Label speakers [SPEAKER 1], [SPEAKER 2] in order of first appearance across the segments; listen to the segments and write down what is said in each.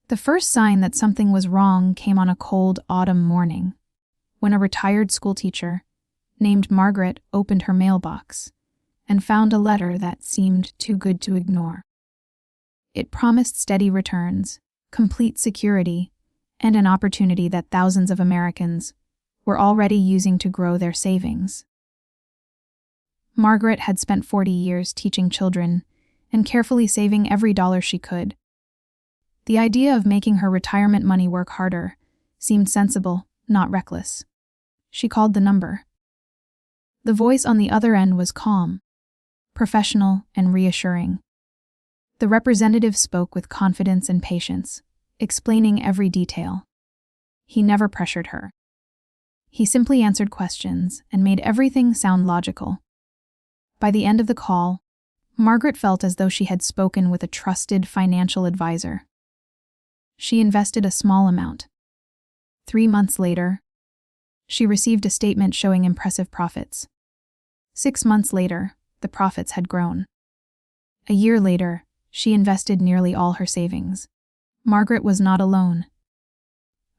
[SPEAKER 1] The first sign that something was wrong came on a cold autumn morning, when a retired schoolteacher named Margaret opened her mailbox and found a letter that seemed too good to ignore. It promised steady returns, complete security, and an opportunity that thousands of Americans were already using to grow their savings. Margaret had spent 40 years teaching children and carefully saving every dollar she could. The idea of making her retirement money work harder seemed sensible, not reckless. She called the number. The voice on the other end was calm, professional, and reassuring. The representative spoke with confidence and patience, explaining every detail. He never pressured her. He simply answered questions and made everything sound logical. By the end of the call, Margaret felt as though she had spoken with a trusted financial advisor. She invested a small amount. 3 months later, she received a statement showing impressive profits. 6 months later, the profits had grown. A year later, she invested nearly all her savings. Margaret was not alone.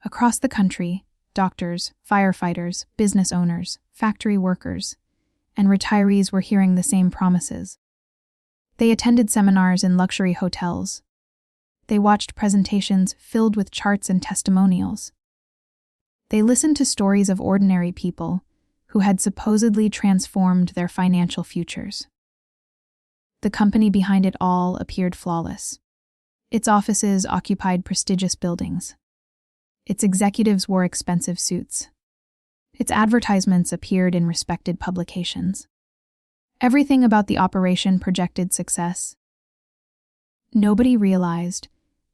[SPEAKER 1] Across the country, doctors, firefighters, business owners, factory workers, and retirees were hearing the same promises. They attended seminars in luxury hotels. They watched presentations filled with charts and testimonials. They listened to stories of ordinary people who had supposedly transformed their financial futures. The company behind it all appeared flawless. Its offices occupied prestigious buildings. Its executives wore expensive suits. Its advertisements appeared in respected publications. Everything about the operation projected success. Nobody realized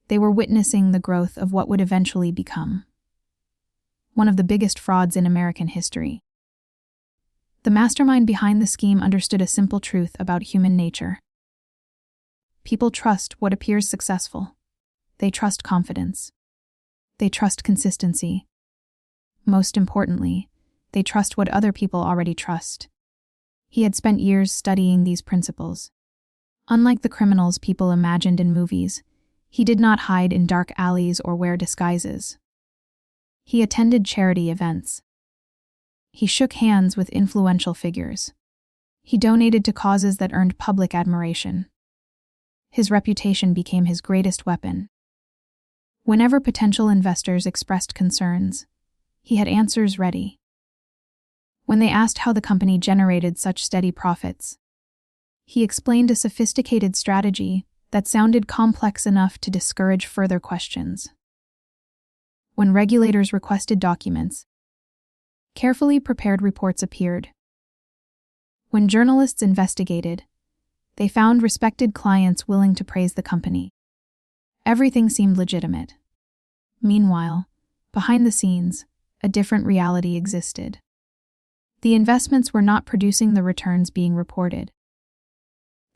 [SPEAKER 1] they were witnessing the growth of what would eventually become one of the biggest frauds in American history. The mastermind behind the scheme understood a simple truth about human nature. People trust what appears successful. They trust confidence. They trust consistency. Most importantly, they trust what other people already trust. He had spent years studying these principles. Unlike the criminals people imagined in movies, he did not hide in dark alleys or wear disguises. He attended charity events. He shook hands with influential figures. He donated to causes that earned public admiration. His reputation became his greatest weapon. Whenever potential investors expressed concerns, he had answers ready. When they asked how the company generated such steady profits, he explained a sophisticated strategy that sounded complex enough to discourage further questions. When regulators requested documents, carefully prepared reports appeared. When journalists investigated, they found respected clients willing to praise the company. Everything seemed legitimate. Meanwhile, behind the scenes, a different reality existed. The investments were not producing the returns being reported.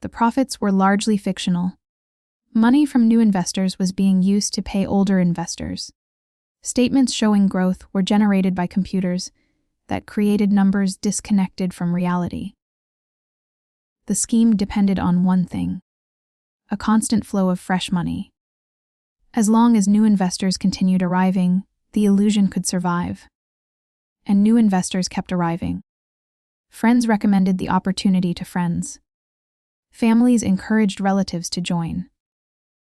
[SPEAKER 1] The profits were largely fictional. Money from new investors was being used to pay older investors. Statements showing growth were generated by computers that created numbers disconnected from reality. The scheme depended on one thing: a constant flow of fresh money. As long as new investors continued arriving, the illusion could survive. And new investors kept arriving. Friends recommended the opportunity to friends. Families encouraged relatives to join.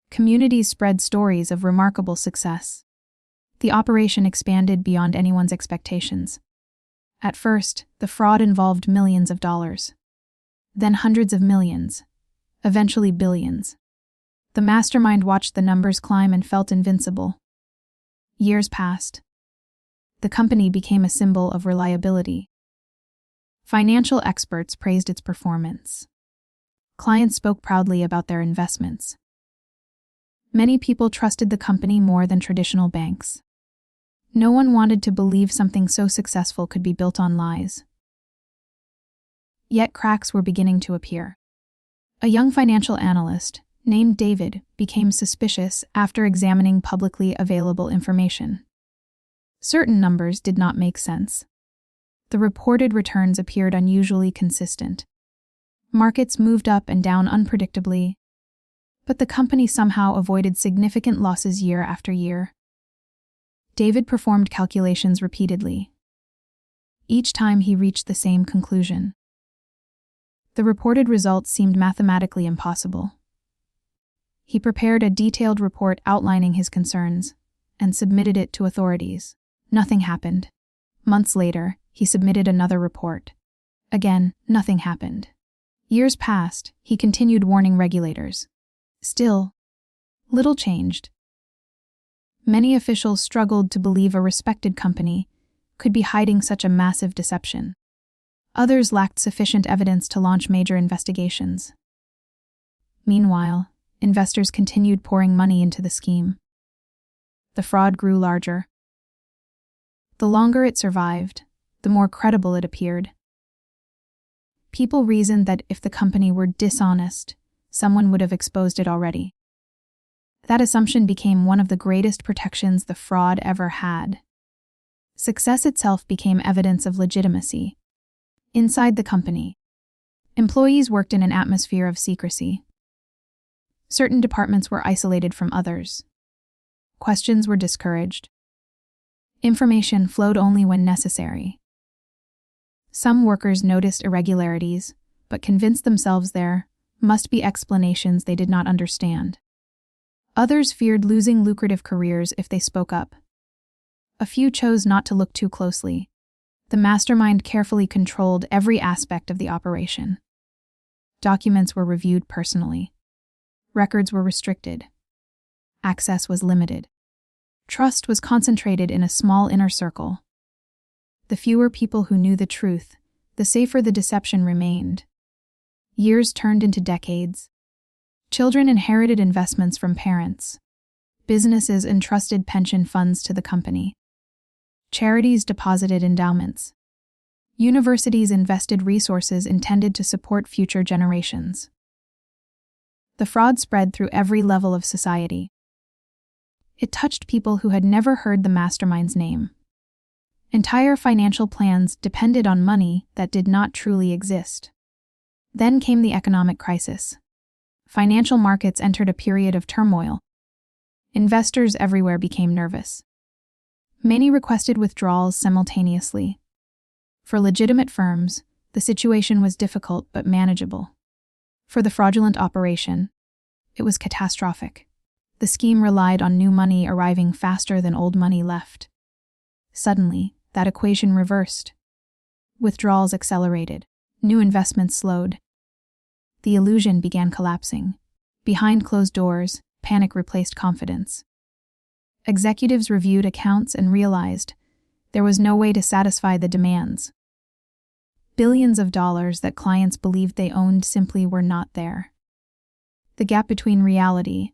[SPEAKER 1] Communities spread stories of remarkable success. The operation expanded beyond anyone's expectations. At first, the fraud involved millions of dollars. Then hundreds of millions, eventually billions. The mastermind watched the numbers climb and felt invincible. Years passed. The company became a symbol of reliability. Financial experts praised its performance. Clients spoke proudly about their investments. Many people trusted the company more than traditional banks. No one wanted to believe something so successful could be built on lies. Yet cracks were beginning to appear. A young financial analyst, named David, became suspicious after examining publicly available information. Certain numbers did not make sense. The reported returns appeared unusually consistent. Markets moved up and down unpredictably. But the company somehow avoided significant losses year after year. David performed calculations repeatedly. Each time he reached the same conclusion. The reported results seemed mathematically impossible. He prepared a detailed report outlining his concerns and submitted it to authorities. Nothing happened. Months later, he submitted another report. Again, nothing happened. Years passed, he continued warning regulators. Still, little changed. Many officials struggled to believe a respected company could be hiding such a massive deception. Others lacked sufficient evidence to launch major investigations. Meanwhile, investors continued pouring money into the scheme. The fraud grew larger. The longer it survived, the more credible it appeared. People reasoned that if the company were dishonest, someone would have exposed it already. That assumption became one of the greatest protections the fraud ever had. Success itself became evidence of legitimacy. Inside the company, employees worked in an atmosphere of secrecy. Certain departments were isolated from others. Questions were discouraged. Information flowed only when necessary. Some workers noticed irregularities, but convinced themselves there must be explanations they did not understand. Others feared losing lucrative careers if they spoke up. A few chose not to look too closely. The mastermind carefully controlled every aspect of the operation. Documents were reviewed personally. Records were restricted. Access was limited. Trust was concentrated in a small inner circle. The fewer people who knew the truth, the safer the deception remained. Years turned into decades. Children inherited investments from parents. Businesses entrusted pension funds to the company. Charities deposited endowments. Universities invested resources intended to support future generations. The fraud spread through every level of society. It touched people who had never heard the mastermind's name. Entire financial plans depended on money that did not truly exist. Then came the economic crisis. Financial markets entered a period of turmoil. Investors everywhere became nervous. Many requested withdrawals simultaneously. For legitimate firms, the situation was difficult but manageable. For the fraudulent operation, it was catastrophic. The scheme relied on new money arriving faster than old money left. Suddenly, that equation reversed. Withdrawals accelerated. New investments slowed. The illusion began collapsing. Behind closed doors, panic replaced confidence. Executives reviewed accounts and realized there was no way to satisfy the demands. Billions of dollars that clients believed they owned simply were not there. The gap between reality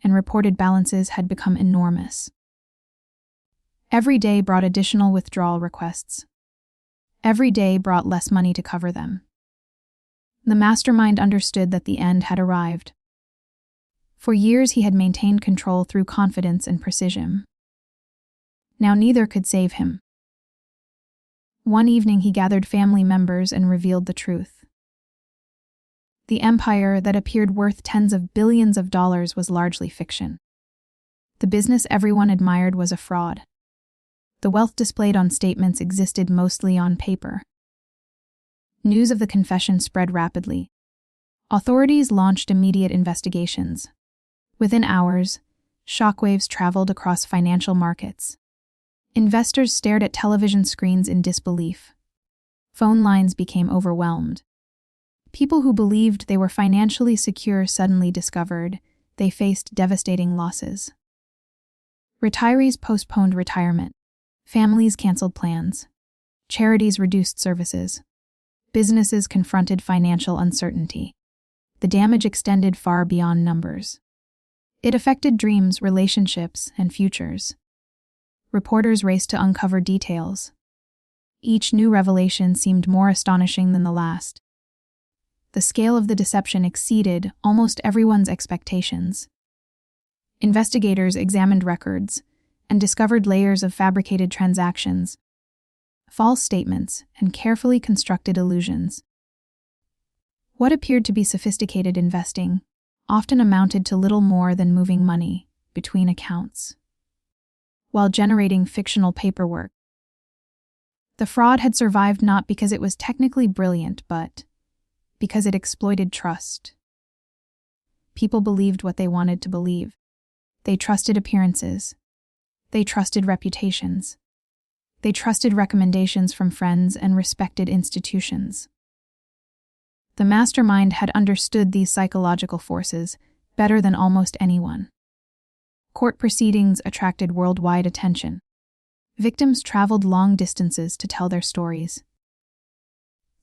[SPEAKER 1] and reported balances had become enormous. Every day brought additional withdrawal requests. Every day brought less money to cover them. The mastermind understood that the end had arrived. For years he had maintained control through confidence and precision. Now neither could save him. One evening he gathered family members and revealed the truth. The empire that appeared worth tens of billions of dollars was largely fiction. The business everyone admired was a fraud. The wealth displayed on statements existed mostly on paper. News of the confession spread rapidly. Authorities launched immediate investigations. Within hours, shockwaves traveled across financial markets. Investors stared at television screens in disbelief. Phone lines became overwhelmed. People who believed they were financially secure suddenly discovered they faced devastating losses. Retirees postponed retirement. Families canceled plans. Charities reduced services. Businesses confronted financial uncertainty. The damage extended far beyond numbers. It affected dreams, relationships, and futures. Reporters raced to uncover details. Each new revelation seemed more astonishing than the last. The scale of the deception exceeded almost everyone's expectations. Investigators examined records and discovered layers of fabricated transactions, false statements, and carefully constructed illusions. What appeared to be sophisticated investing often amounted to little more than moving money between accounts, while generating fictional paperwork. The fraud had survived not because it was technically brilliant, but because it exploited trust. People believed what they wanted to believe. They trusted appearances. They trusted reputations. They trusted recommendations from friends and respected institutions. The mastermind had understood these psychological forces better than almost anyone. Court proceedings attracted worldwide attention. Victims traveled long distances to tell their stories.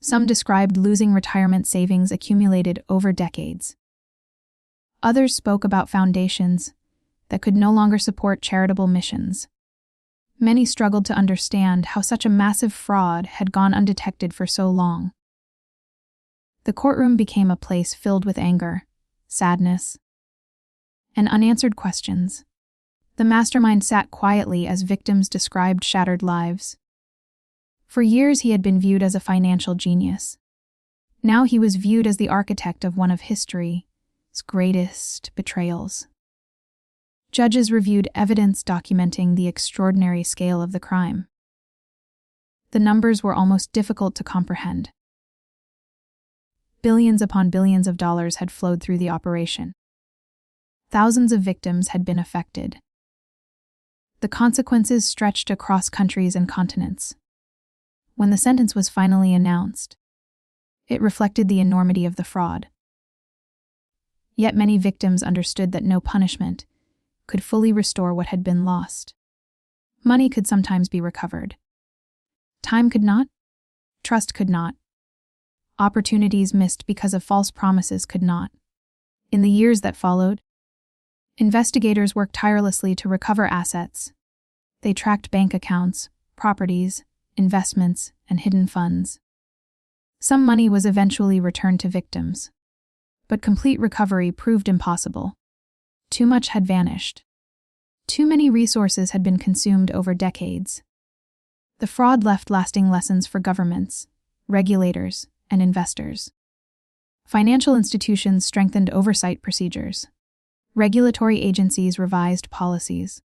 [SPEAKER 1] Some described losing retirement savings accumulated over decades. Others spoke about foundations that could no longer support charitable missions. Many struggled to understand how such a massive fraud had gone undetected for so long. The courtroom became a place filled with anger, sadness, and unanswered questions. The mastermind sat quietly as victims described shattered lives. For years he had been viewed as a financial genius. Now he was viewed as the architect of one of history's greatest betrayals. Judges reviewed evidence documenting the extraordinary scale of the crime. The numbers were almost difficult to comprehend. Billions upon billions of dollars had flowed through the operation. Thousands of victims had been affected. The consequences stretched across countries and continents. When the sentence was finally announced, it reflected the enormity of the fraud. Yet many victims understood that no punishment could fully restore what had been lost. Money could sometimes be recovered. Time could not. Trust could not. Opportunities missed because of false promises could not. In the years that followed, investigators worked tirelessly to recover assets. They tracked bank accounts, properties, investments, and hidden funds. Some money was eventually returned to victims, but complete recovery proved impossible. Too much had vanished. Too many resources had been consumed over decades. The fraud left lasting lessons for governments, regulators, and investors. Financial institutions strengthened oversight procedures. Regulatory agencies revised policies.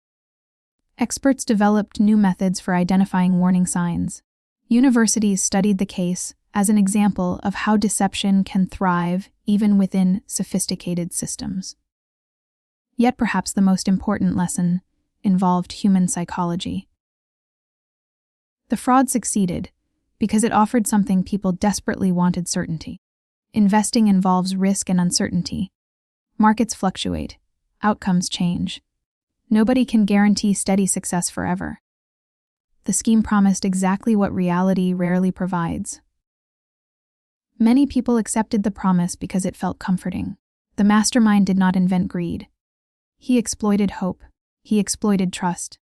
[SPEAKER 1] Experts developed new methods for identifying warning signs. Universities studied the case as an example of how deception can thrive even within sophisticated systems. Yet perhaps the most important lesson involved human psychology. The fraud succeeded because it offered something people desperately wanted: certainty. Investing involves risk and uncertainty. Markets fluctuate. Outcomes change. Nobody can guarantee steady success forever. The scheme promised exactly what reality rarely provides. Many people accepted the promise because it felt comforting. The mastermind did not invent greed. He exploited hope. He exploited trust.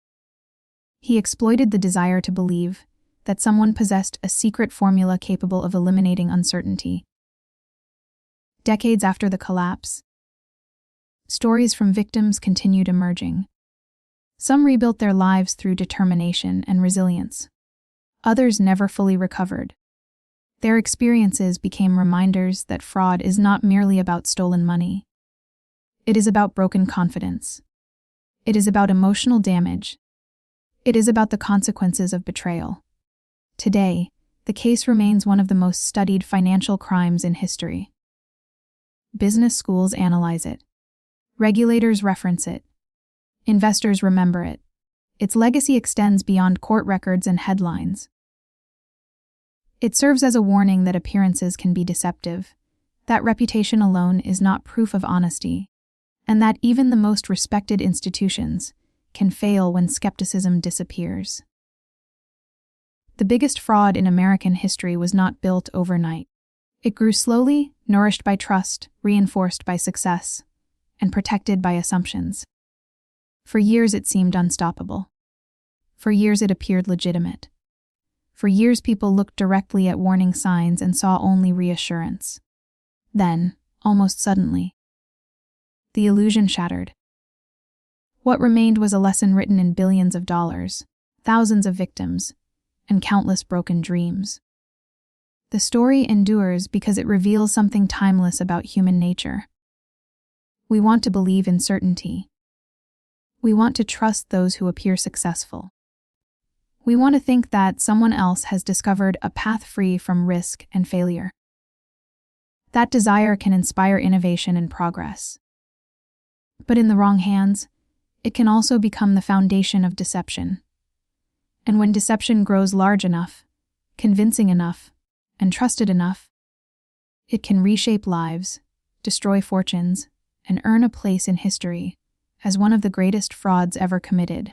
[SPEAKER 1] He exploited the desire to believe that someone possessed a secret formula capable of eliminating uncertainty. Decades after the collapse, stories from victims continued emerging. Some rebuilt their lives through determination and resilience. Others never fully recovered. Their experiences became reminders that fraud is not merely about stolen money. It is about broken confidence. It is about emotional damage. It is about the consequences of betrayal. Today, the case remains one of the most studied financial crimes in history. Business schools analyze it. Regulators reference it. Investors remember it. Its legacy extends beyond court records and headlines. It serves as a warning that appearances can be deceptive, that reputation alone is not proof of honesty, and that even the most respected institutions can fail when skepticism disappears. The biggest fraud in American history was not built overnight. It grew slowly, nourished by trust, reinforced by success, and protected by assumptions. For years it seemed unstoppable. For years it appeared legitimate. For years people looked directly at warning signs and saw only reassurance. Then, almost suddenly, the illusion shattered. What remained was a lesson written in billions of dollars, thousands of victims, and countless broken dreams. The story endures because it reveals something timeless about human nature. We want to believe in certainty. We want to trust those who appear successful. We want to think that someone else has discovered a path free from risk and failure. That desire can inspire innovation and progress. But in the wrong hands, it can also become the foundation of deception. And when deception grows large enough, convincing enough, and trusted enough, it can reshape lives, destroy fortunes, and earn a place in history as one of the greatest frauds ever committed.